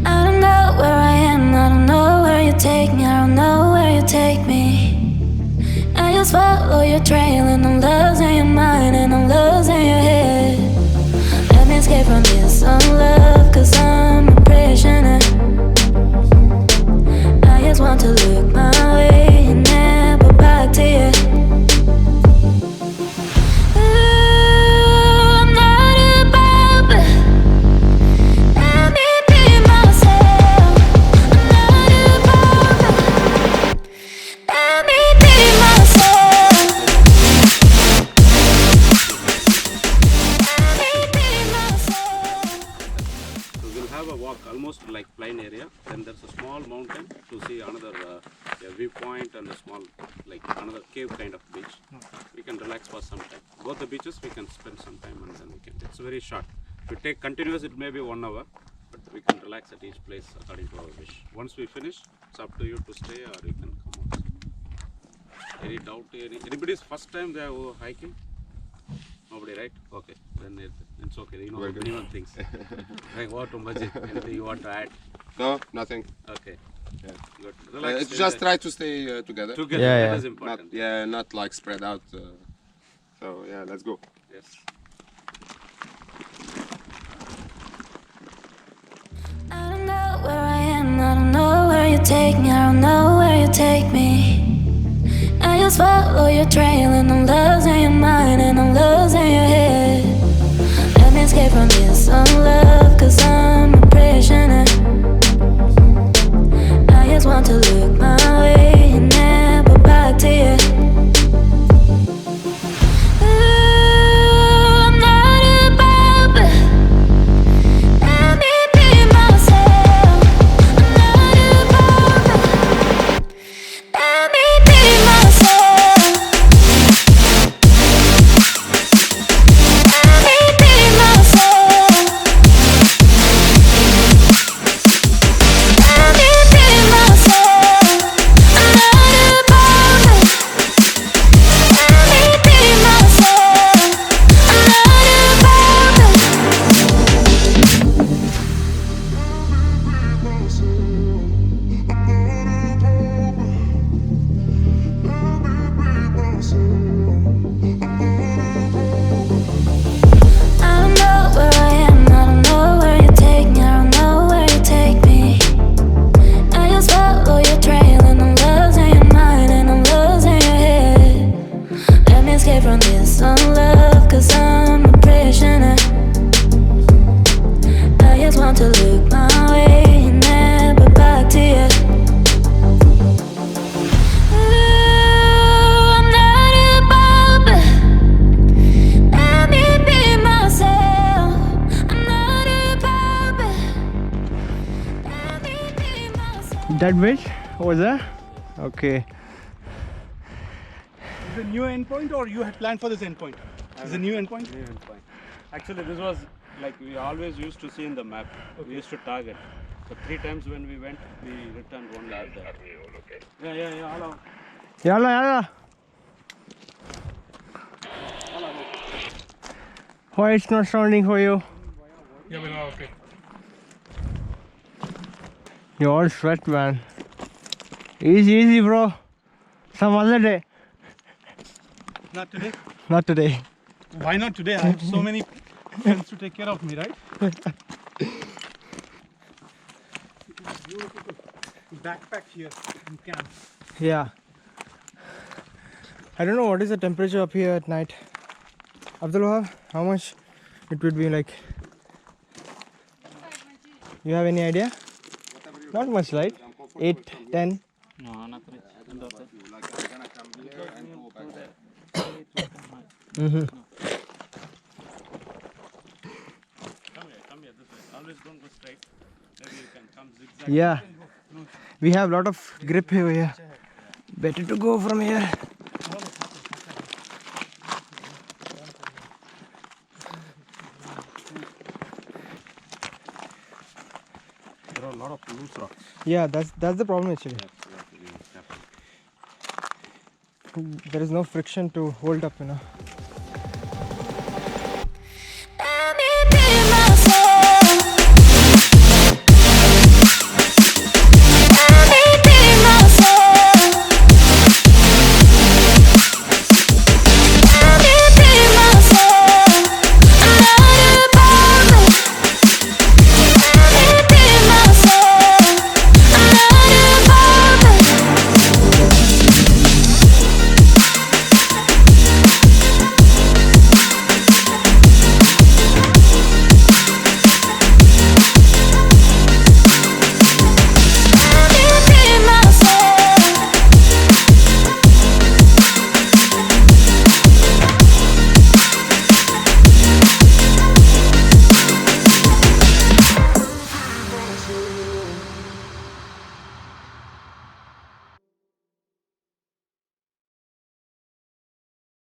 I don't know where I am, I don't know where you take me, I don't know where you take me. I just follow your trail and I'm losing your mind and I'm losing your head. Let me escape from this love, cause I'm a prisoner. I just want to look my way and never back to you. Almost like plain area, then there's a small mountain to see another viewpoint and a small like another cave kind of beach. We can relax for some time. Both the beaches we can spend some time and then we can. It's very short. If we take continuous, it may be 1 hour, but we can relax at each place according to our wish. Once we finish, it's up to you to stay or you can come out. Any doubt? Anybody's first time they are hiking? Nobody, right? Okay, then it's okay. You know anyone thinks. Like what to budget? Anything you want to add? No, nothing. Okay. Yeah. Good. Relax. Just try to stay together. Together. Yeah, That yeah. is important. Not like spread out. So yeah, let's go. Yes. I don't know where I am, I don't know where you take me, I don't know where you take me. I just follow your trail and I'm losing your mind and I'm losing your head. Let me escape from this love, cause I'm a prisoner. I just want to look my way and never back to you. That bridge over there? Okay. Is it a new endpoint or you had planned for this endpoint? Is it a new endpoint? New endpoint. Actually, this was like we always used to see in the map. Okay. We used to target. So 3 times when we went, we returned only at that. Yeah. Hello. Yalla. Why it's not sounding for you? Yeah, well, okay. You're all sweat, man. Easy, bro. Some other day. Not today? Not today. Why not today? I have so many friends to take care of me, right? Beautiful backpack here in camp. Yeah. I don't know what is the temperature up here at night. Abdul Wahab, how much it would be like? You have any idea? Not much, right? 8, 10? No, not much. Mm-hmm. Come here, this way. Always don't go straight. Maybe you can come zigzag. Yeah. We have a lot of grip here. Better to go from here. There are a lot of loose rocks. Yeah, that's the problem actually. Yes, There is no friction to hold up,